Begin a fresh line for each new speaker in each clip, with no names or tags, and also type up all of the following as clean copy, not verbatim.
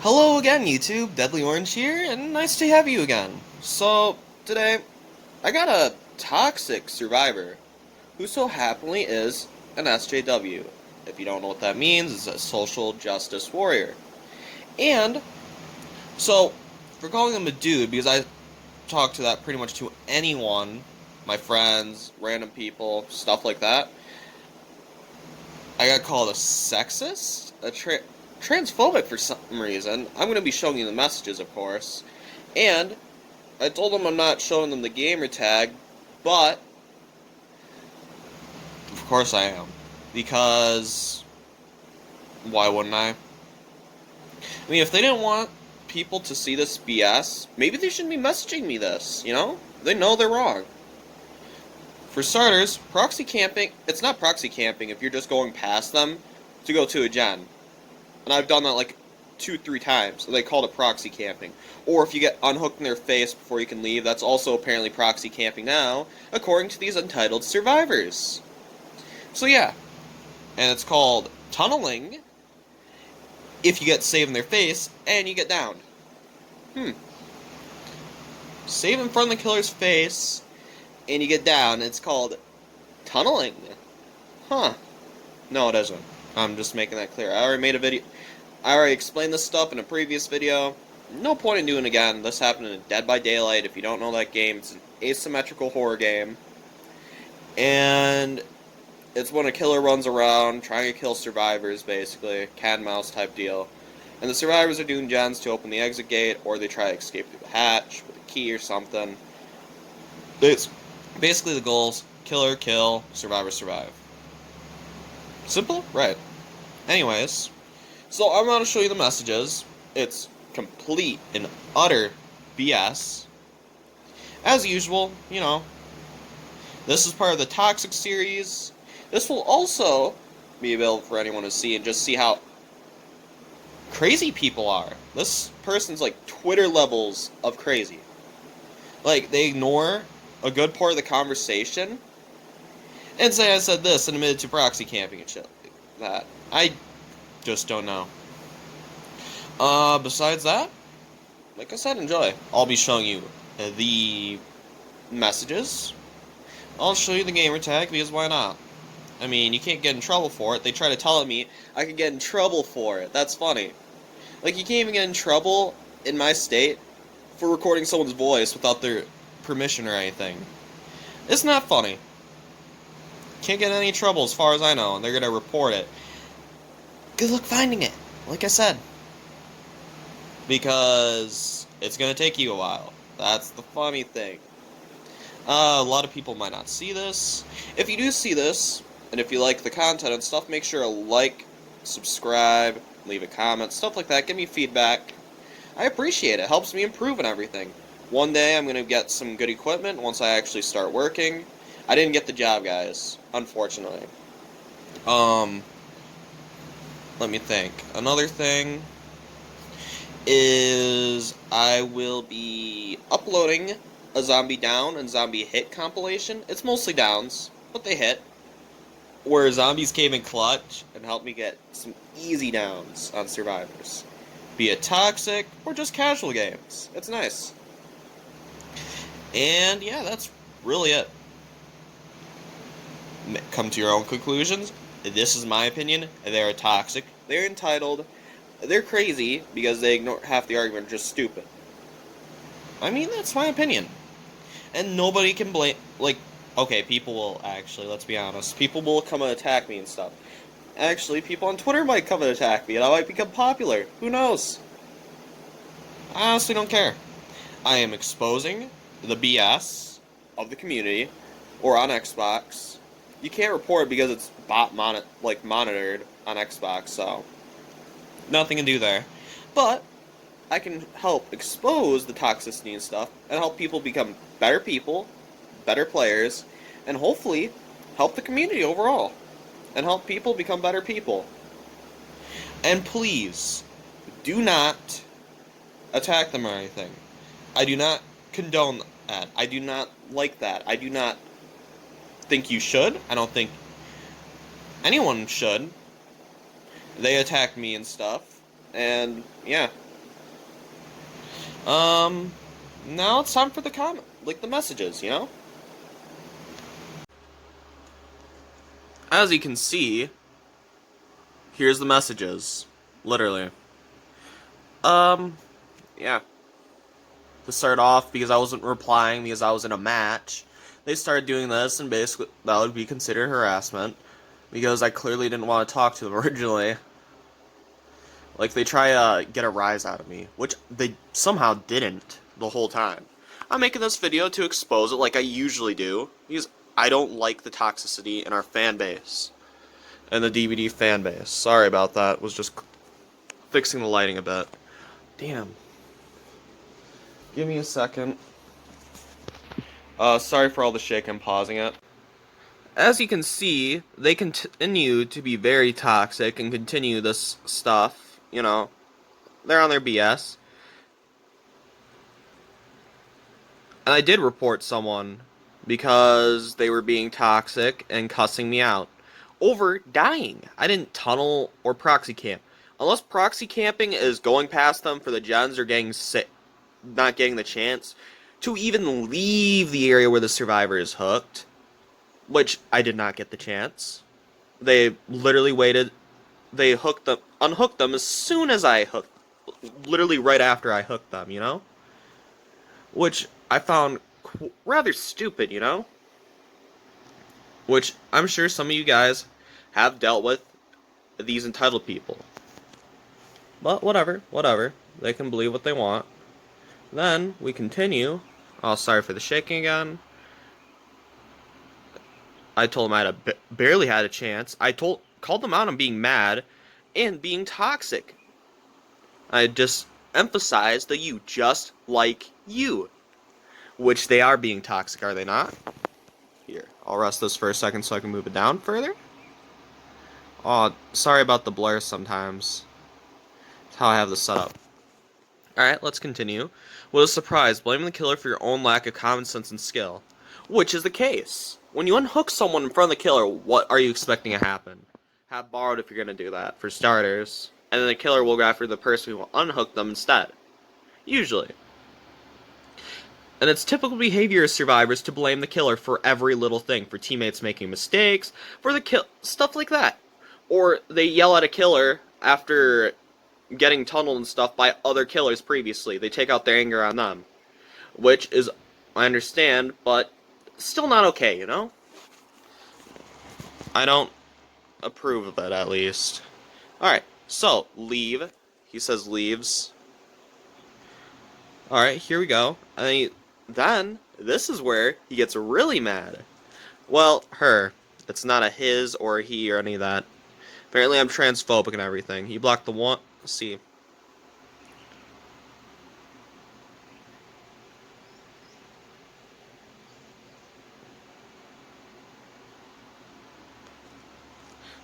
Hello again, YouTube. Deadly Orange here, and nice to have you again. So, today, I got a toxic survivor who so happily is an SJW. If you don't know what that means, it's a social justice warrior. And, so, we're calling him a dude because I talk to that pretty much to anyone, my friends, random people, stuff like that. I got called a sexist? Transphobic for some reason. I'm going to be showing you the messages, of course. And I told them I'm not showing them the gamer tag, but of course I am. Because why wouldn't I? I mean, if they didn't want people to see this BS, maybe they shouldn't be messaging me this, you know? They know they're wrong. For starters, proxy camping, it's not proxy camping if you're just going past them to go to a gen. And I've done that like 2-3 times. They called it proxy camping. Or if you get unhooked in their face before you can leave, that's also apparently proxy camping now, according to these entitled survivors. So yeah, and it's called tunneling if you get saved in their face and you get downed. Save in front of the killer's face and you get down, it's called tunneling. Huh. No, it isn't. I'm just making that clear. I already made a video. I already explained this stuff in a previous video. No point in doing it again. This happened in Dead by Daylight. If you don't know that game, it's an asymmetrical horror game. And it's when a killer runs around trying to kill survivors, basically. Cat and mouse type deal. And the survivors are doing gens to open the exit gate, or they try to escape through the hatch with a key or something. It's basically the goals: killer, kill, survivor, survive. Simple? Right. Anyways, so I'm going to show you the messages. It's complete and utter BS. As usual, you know, this is part of the Toxic series. This will also be available for anyone to see and just see how crazy people are. This person's like Twitter levels of crazy. Like, they ignore a good part of the conversation and say I said this and admitted to proxy camping and shit like that. I just don't know. Besides that, like I said, enjoy. I'll be showing you the messages. I'll show you the gamer tag because why not? I mean, you can't get in trouble for it. They try to tell me I could get in trouble for it. That's funny. Like, you can't even get in trouble in my state for recording someone's voice without their permission or anything. It's not funny. Can't get in any trouble as far as I know, and they're gonna report it. Good luck finding it, like I said. Because it's gonna take you a while. That's the funny thing. A lot of people might not see this. If you do see this, and if you like the content and stuff, make sure to like, subscribe, leave a comment, stuff like that. Give me feedback. I appreciate it. Helps me improve and everything. One day I'm going to get some good equipment once I actually start working. I didn't get the job, guys, unfortunately. Let me think. Another thing is I will be uploading a zombie down and zombie hit compilation. It's mostly downs, but they hit. Where zombies came in clutch and helped me get some easy downs on survivors. Be it toxic or just casual games. It's nice. And yeah, that's really it. Come to your own conclusions. This is my opinion. They're toxic. They're entitled. They're crazy because they ignore half the argument, just stupid. I mean, that's my opinion. And nobody can blame, like, okay, people will actually, let's be honest, people will come and attack me and stuff. Actually, people on Twitter might come and attack me and I might become popular. Who knows? I honestly don't care. I am exposing the BS of the community, or on Xbox. You can't report it because it's monitored on Xbox, so nothing to do there. But I can help expose the toxicity and stuff and help people become better people, better players, and hopefully help the community overall and help people become better people. And please do not attack them or anything. I do not condone that. I do not like that. I do not think you should. I don't think anyone should. They attacked me and stuff. And yeah, Now it's time for the like the messages, you know? As you can see, here's the messages. Literally. Yeah. To start off, because I wasn't replying because I was in a match, they started doing this, and basically that would be considered harassment, because I clearly didn't want to talk to them originally. Like, they try to get a rise out of me, which they somehow didn't the whole time. I'm making this video to expose it like I usually do, because I don't like the toxicity in our fan base. And the DBD fan base. Sorry about that, was just fixing the lighting a bit. Damn. Give me a second. Sorry for all the shake, I'm pausing it. As you can see, they continue to be very toxic and continue this stuff, you know. They're on their BS. And I did report someone because they were being toxic and cussing me out over dying. I didn't tunnel or proxy camp. Unless proxy camping is going past them for the gens or getting sick, not getting the chance to even leave the area where the survivor is hooked, which I did not get the chance. They literally waited. They unhooked them as soon as I hooked, literally right after I hooked them, you know? Which I found rather stupid, you know? Which I'm sure some of you guys have dealt with these entitled people. But whatever. They can believe what they want. Then we continue. Oh, sorry for the shaking again. I told them I barely had a chance. I called them out on being mad and being toxic. I just emphasized that you just like you. Which they are being toxic, are they not? Here, I'll rest this for a second so I can move it down further. Oh, sorry about the blur sometimes. That's how I have this set up. Alright, let's continue. What a surprise, blaming the killer for your own lack of common sense and skill. Which is the case. When you unhook someone in front of the killer, what are you expecting to happen? Have borrowed if you're going to do that, for starters. And then the killer will go after the person who will unhook them instead. Usually. And it's typical behavior of survivors to blame the killer for every little thing, for teammates making mistakes, for the stuff like that. Or they yell at a killer after getting tunneled and stuff by other killers previously. They take out their anger on them. Which is, I understand, but still not okay, you know? I don't approve of it, at least. Alright, so, leave. He says leaves. Alright, here we go. Then, this is where he gets really mad. Well, her. It's not a his or a he or any of that. Apparently I'm transphobic and everything. He blocked the one. Let's see.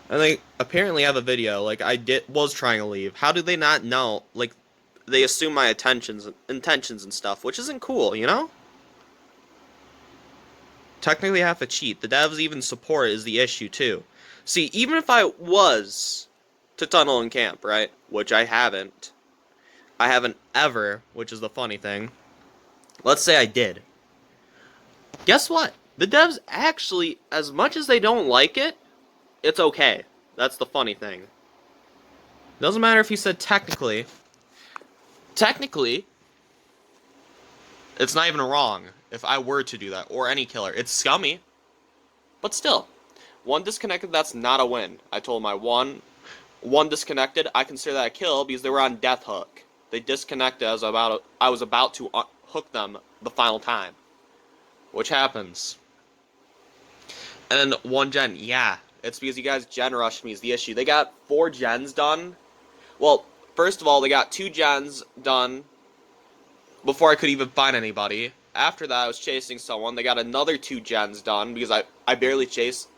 And they apparently have a video. Like, was trying to leave. How do they not know? Like, they assume my intentions and stuff, which isn't cool, you know? Technically have to cheat. The devs even support is the issue, too. See, even if I was to tunnel and camp, right? Which I haven't. I haven't ever, which is the funny thing. Let's say I did. Guess what? The devs actually, as much as they don't like it, it's okay. That's the funny thing. Doesn't matter if you said technically. Technically, it's not even wrong if I were to do that, or any killer. It's scummy, but still. One disconnected, that's not a win. I told my one disconnected, I consider that a kill because they were on death hook. They disconnected as I was about to hook them the final time. Which happens. And one gen, yeah. It's because you guys gen rushed me is the issue. They got 4 gens done. Well, first of all, they got 2 gens done before I could even find anybody. After that, I was chasing someone. They got another 2 gens done because I barely chased.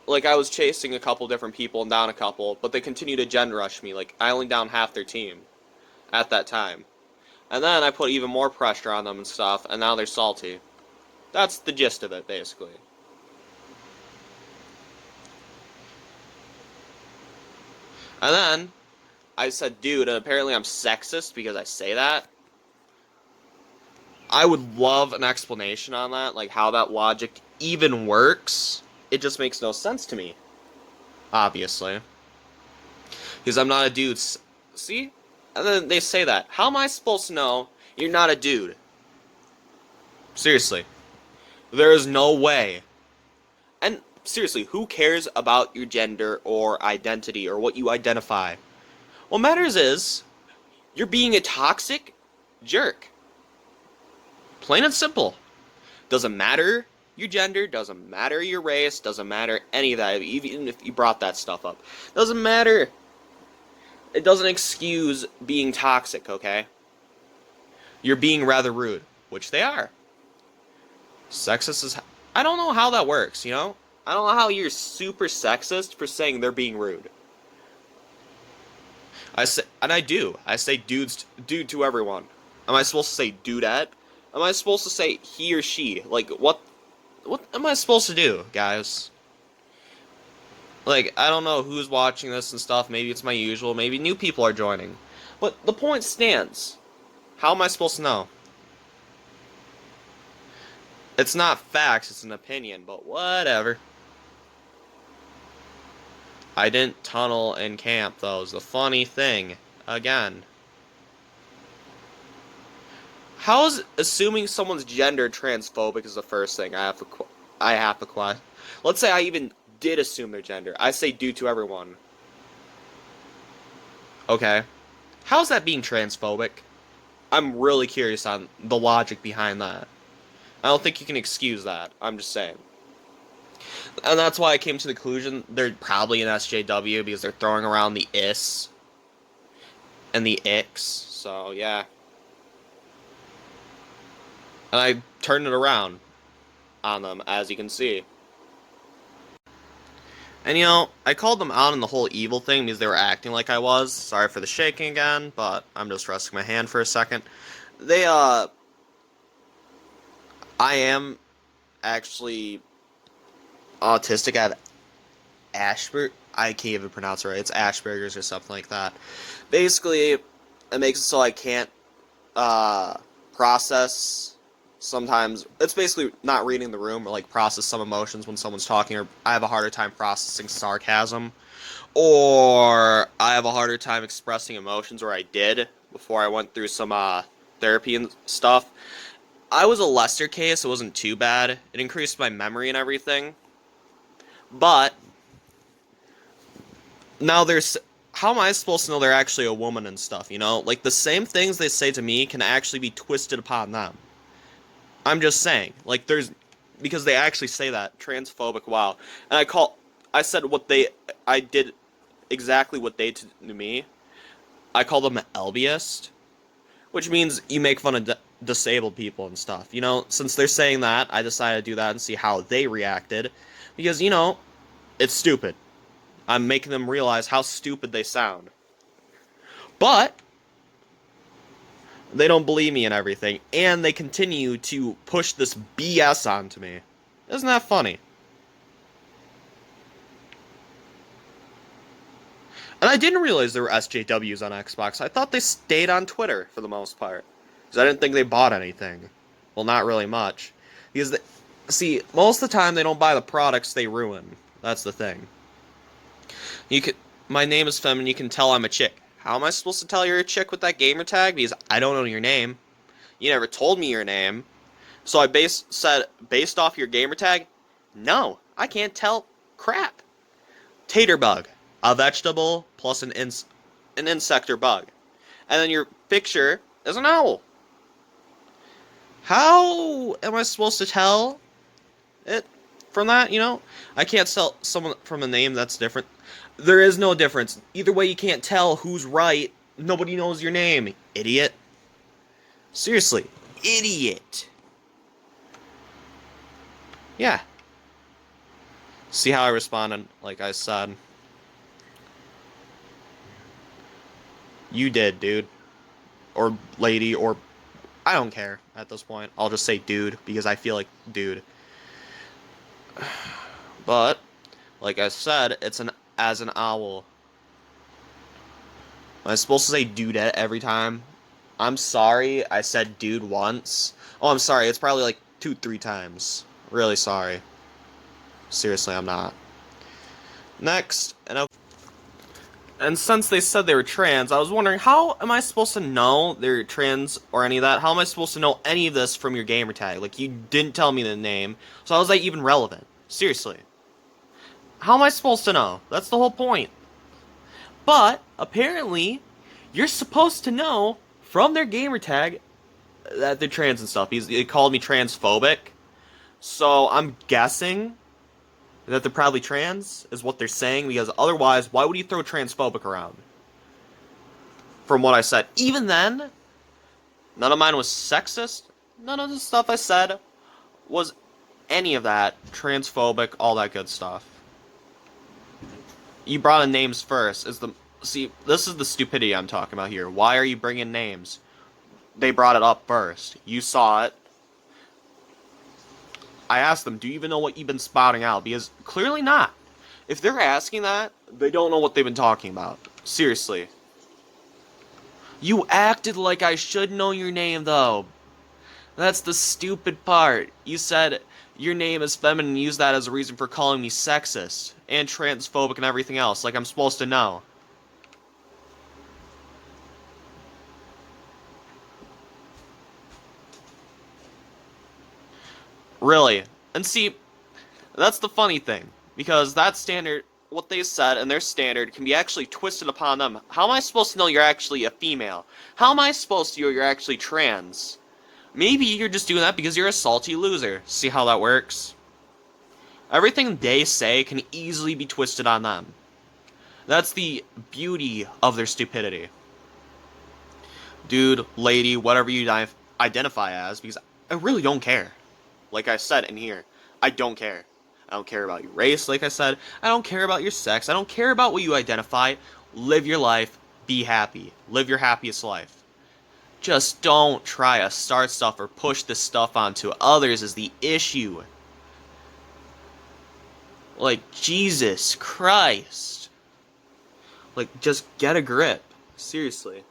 Like, I was chasing a couple different people and down a couple, but they continued to gen rush me. Like, I only down half their team at that time. And then I put even more pressure on them and stuff, and now they're salty. That's the gist of it, basically. And then I said, dude, and apparently I'm sexist because I say that. I would love an explanation on that, like how that logic even works. It just makes no sense to me, obviously. Because I'm not a dude. See? And then they say that. How am I supposed to know you're not a dude? Seriously. There is no way. And seriously, who cares about your gender or identity or what you identify? What matters is you're being a toxic jerk. Plain and simple. Doesn't matter your gender, doesn't matter your race, doesn't matter any of that, even if you brought that stuff up. Doesn't matter. It doesn't excuse being toxic, okay? You're being rather rude, which they are. Sexist is... I don't know how that works, you know? I don't know how you're super sexist for saying they're being rude. I say, and I do. I say dude to everyone. Am I supposed to say dudette? Am I supposed to say he or she? Like, what am I supposed to do, guys? Like, I don't know who's watching this and stuff. Maybe it's my usual. Maybe new people are joining. But the point stands. How am I supposed to know? It's not facts, it's an opinion, but whatever. I didn't tunnel in camp, though, is the funny thing. Again. How is assuming someone's gender transphobic is the first thing I have to question. Let's say I even did assume their gender. I say dude to everyone. Okay. How's that being transphobic? I'm really curious on the logic behind that. I don't think you can excuse that. I'm just saying. And that's why I came to the conclusion they're probably an SJW because they're throwing around the is and the ix. So, yeah. And I turned it around on them, as you can see. And you know, I called them out on the whole evil thing because they were acting like I was. Sorry for the shaking again, but I'm just resting my hand for a second. I am actually autistic. I have I can't even pronounce it right. It's Asperger's or something like that. Basically, it makes it so I can't process sometimes. It's basically not reading the room or like process some emotions when someone's talking, or I have a harder time processing sarcasm, or I have a harder time expressing emotions, or I did before I went through some therapy and stuff. I was a lesser case, it wasn't too bad. It increased my memory and everything. But now how am I supposed to know they're actually a woman and stuff, you know? Like, the same things they say to me can actually be twisted upon them. I'm just saying. Like, because they actually say that. Transphobic, wow. And I did exactly what they did to me. I call them LBist, which means you make fun of disabled people and stuff. You know, since they're saying that, I decided to do that and see how they reacted. Because, you know, it's stupid. I'm making them realize how stupid they sound. But they don't believe me and everything, and they continue to push this BS onto me. Isn't that funny? And I didn't realize there were SJWs on Xbox. I thought they stayed on Twitter for the most part. Because I didn't think they bought anything. Well, not really much. Because, see, most of the time they don't buy the products they ruin. That's the thing. My name is feminine, you can tell I'm a chick. How am I supposed to tell you're a chick with that gamer tag? Because I don't know your name. You never told me your name. So I based off your gamer tag? No, I can't tell crap. Taterbug. A vegetable plus an insect or bug. And then your picture is an owl. How am I supposed to tell it from that, you know? I can't tell someone from a name that's different. There is no difference. Either way, you can't tell who's right. Nobody knows your name, idiot. Seriously, idiot. Yeah. See how I responded, like I said. You did, dude. Or lady, or... I don't care at this point. I'll just say dude, because I feel like dude. But, like I said, it's as an owl. Am I supposed to say dudette every time I'm sorry I said dude once. Oh, I'm sorry. It's probably like 2-3 times. Really sorry. Seriously, I'm not. Next, and since they said they were trans, I was wondering, how am I supposed to know they're trans or any of that? How am I supposed to know any of this from your gamer tag? Like, you didn't tell me the name, so how is that even relevant? Seriously. How am I supposed to know? That's the whole point. But, apparently, you're supposed to know from their gamer tag that they're trans and stuff. He called me transphobic, so I'm guessing that they're probably trans, is what they're saying, because otherwise, why would you throw transphobic around? From what I said. Even then, none of mine was sexist. None of the stuff I said was any of that. Transphobic, all that good stuff. You brought in names first. See, this is the stupidity I'm talking about here. Why are you bringing names? They brought it up first. You saw it. I asked them, do you even know what you've been spouting out? Because clearly not. If they're asking that, they don't know what they've been talking about. Seriously. You acted like I should know your name, though. That's the stupid part. You said your name is feminine and used that as a reason for calling me sexist and transphobic and everything else, like I'm supposed to know. Really. And see, that's the funny thing. Because that standard, what they said and their standard can be actually twisted upon them. How am I supposed to know you're actually a female? How am I supposed to know you're actually trans? Maybe you're just doing that because you're a salty loser. See how that works? Everything they say can easily be twisted on them. That's the beauty of their stupidity. Dude, lady, whatever you identify as, because I really don't care. Like I said in here, I don't care. I don't care about your race, like I said. I don't care about your sex. I don't care about what you identify. Live your life. Be happy. Live your happiest life. Just don't try to start stuff or push this stuff onto others is the issue. Like, Jesus Christ. Like, just get a grip. Seriously.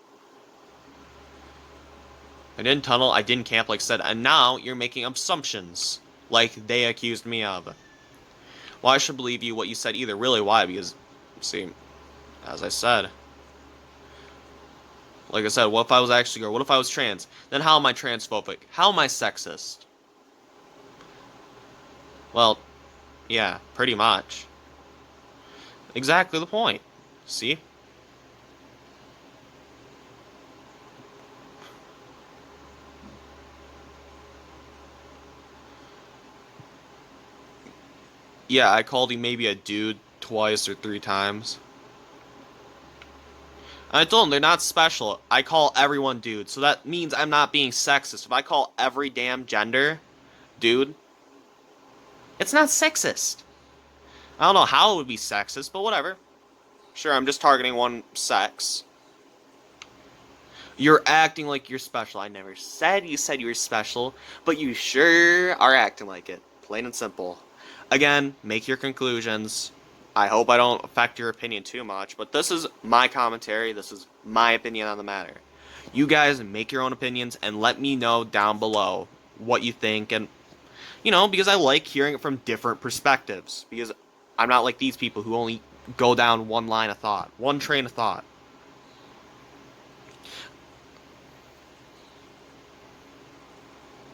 I didn't tunnel, I didn't camp like I said, and now you're making assumptions. Like they accused me of. Well, I should believe you what you said either. Really, why? Because, see, as I said. Like I said, what if I was actually girl? What if I was trans? Then how am I transphobic? How am I sexist? Well, yeah, pretty much. Exactly the point. See? Yeah, I called him maybe a dude twice or 3 times. I told them they're not special. I call everyone dude, so that means I'm not being sexist. If I call every damn gender dude, it's not sexist. I don't know how it would be sexist, but whatever. Sure, I'm just targeting one sex. You're acting like you're special. I never said you were special, but you sure are acting like it. Plain and simple. Again, make your conclusions. I hope I don't affect your opinion too much, but this is my commentary. This is my opinion on the matter. You guys make your own opinions and let me know down below what you think. And, because I like hearing it from different perspectives. Because I'm not like these people who only go down one line of thought, one train of thought.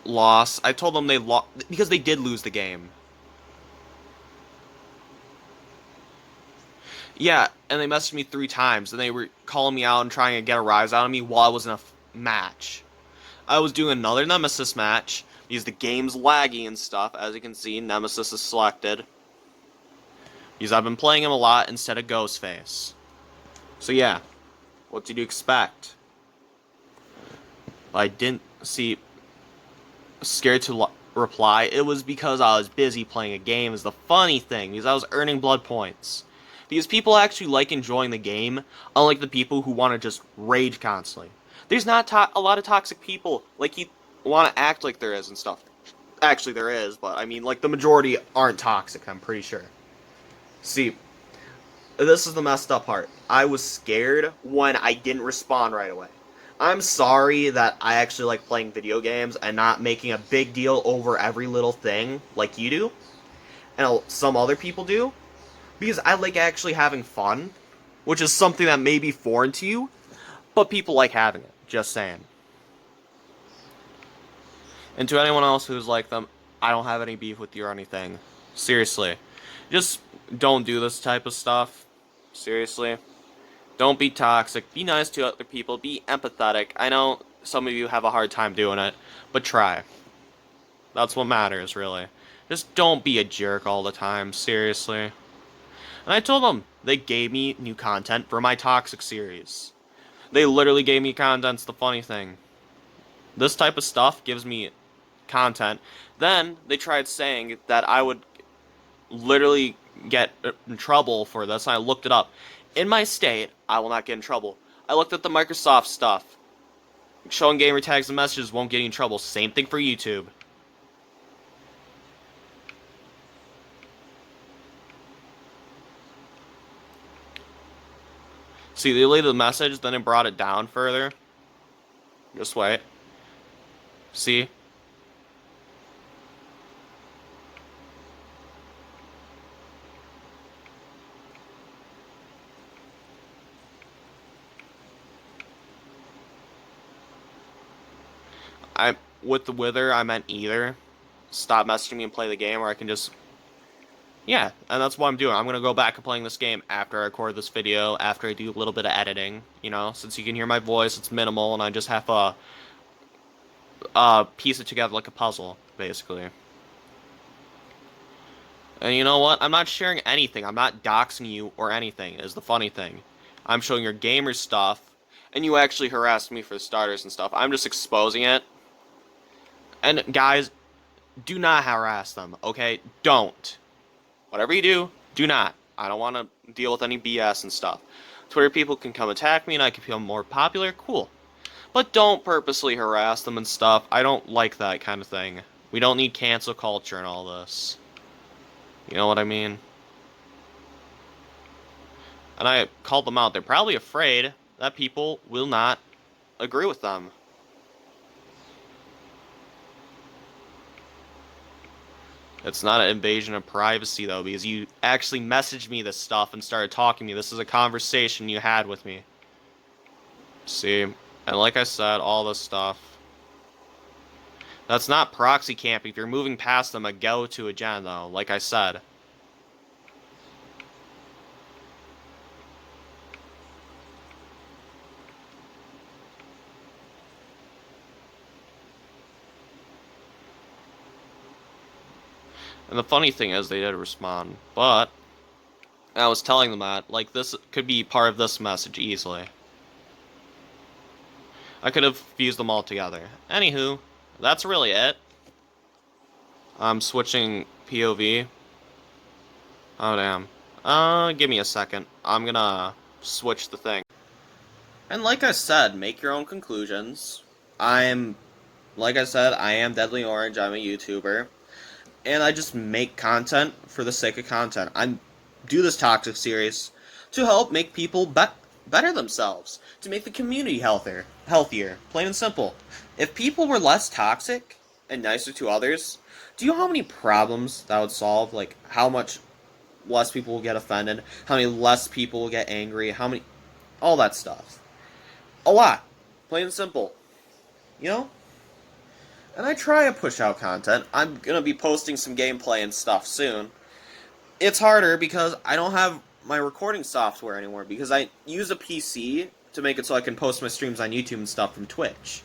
Loss. I told them they lost because they did lose the game. Yeah, and they messaged me 3 times, and they were calling me out and trying to get a rise out of me while I was in a match. I was doing another Nemesis match, because the game's laggy and stuff. As you can see, Nemesis is selected. Because I've been playing him a lot instead of Ghostface. So yeah, what did you expect? I didn't see... Scared to reply. It was because I was busy playing a game, is the funny thing, because I was earning blood points. Because people actually like enjoying the game, unlike the people who want to just rage constantly. There's not a lot of toxic people like you want to act like there is and stuff. Actually, there is, but I mean, like, the majority aren't toxic, I'm pretty sure. See, this is the messed up part. I was scared when I didn't respond right away. I'm sorry that I actually like playing video games and not making a big deal over every little thing like you do, and some other people do, because I like actually having fun, which is something that may be foreign to you, but people like having it, just saying. And to anyone else who's like them, I don't have any beef with you or anything. Seriously. Just don't do this type of stuff. Seriously. Don't be toxic. Be nice to other people. Be empathetic. I know some of you have a hard time doing it, but try. That's what matters, really. Just don't be a jerk all the time. Seriously. And I told them they gave me new content for my toxic series. They literally gave me content's the funny thing. This type of stuff gives me content. Then they tried saying that I would literally get in trouble for this, and I looked it up. In my state, I will not get in trouble. I looked at the Microsoft stuff. Showing gamer tags and messages won't get you in trouble. Same thing for YouTube. See, they deleted the message, then it brought it down further. Just wait. See? With the wither, I meant either stop messaging me and play the game, or I can just, yeah, and that's what I'm doing. I'm gonna go back to playing this game after I record this video, after I do a little bit of editing, you know, since you can hear my voice, it's minimal, and I just have to piece it together like a puzzle, basically. And you know what? I'm not sharing anything. I'm not doxing you or anything, is the funny thing. I'm showing your gamer stuff, and you actually harassed me for starters and stuff. I'm just exposing it. And guys, do not harass them, okay? Don't. Whatever you do, do not. I don't want to deal with any BS and stuff. Twitter people can come attack me and I can become more popular, cool. But don't purposely harass them and stuff. I don't like that kind of thing. We don't need cancel culture and all this. You know what I mean? And I called them out. They're probably afraid that people will not agree with them. It's not an invasion of privacy, though, because you actually messaged me this stuff and started talking to me. This is a conversation you had with me. See? And like I said, all this stuff. That's not proxy camping. If you're moving past them, a go to a gen, though, like I said. And the funny thing is, they did respond, but I was telling them that, like, this could be part of this message easily. I could have fused them all together. Anywho, that's really it. I'm switching POV. Oh, damn. Give me a second. I'm gonna switch the thing. And like I said, make your own conclusions. Like I said, I am Deadly Orange. I'm a YouTuber. And I just make content for the sake of content. I do this toxic series to help make people better themselves, to make the community healthier, plain and simple. If people were less toxic and nicer to others, do you know how many problems that would solve? Like, how much less people will get offended, how many less people will get angry, all that stuff. A lot. Plain and simple. You know? And I try to push out content. I'm going to be posting some gameplay and stuff soon. It's harder because I don't have my recording software anymore, because I use a PC to make it so I can post my streams on YouTube and stuff from Twitch.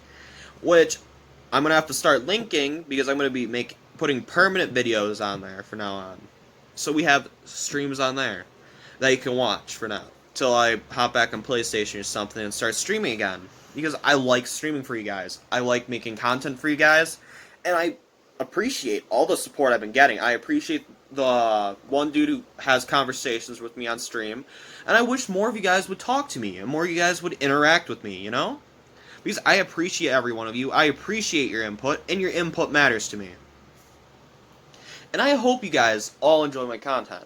Which I'm going to have to start linking, because I'm going to be putting permanent videos on there from now on. So we have streams on there that you can watch for now, till I hop back on PlayStation or something and start streaming again. Because I like streaming for you guys. I like making content for you guys. And I appreciate all the support I've been getting. I appreciate the one dude who has conversations with me on stream. And I wish more of you guys would talk to me. And more of you guys would interact with me, you know? Because I appreciate every one of you. I appreciate your input. And your input matters to me. And I hope you guys all enjoy my content.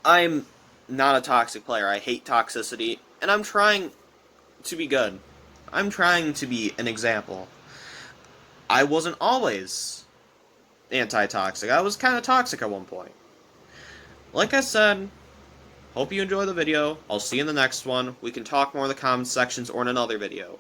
I'm not a toxic player. I hate toxicity. And I'm trying to be good. I'm trying to be an example. I wasn't always anti-toxic. I was kind of toxic at one point. Like I said, hope you enjoy the video. I'll see you in the next one. We can talk more in the comments sections or in another video.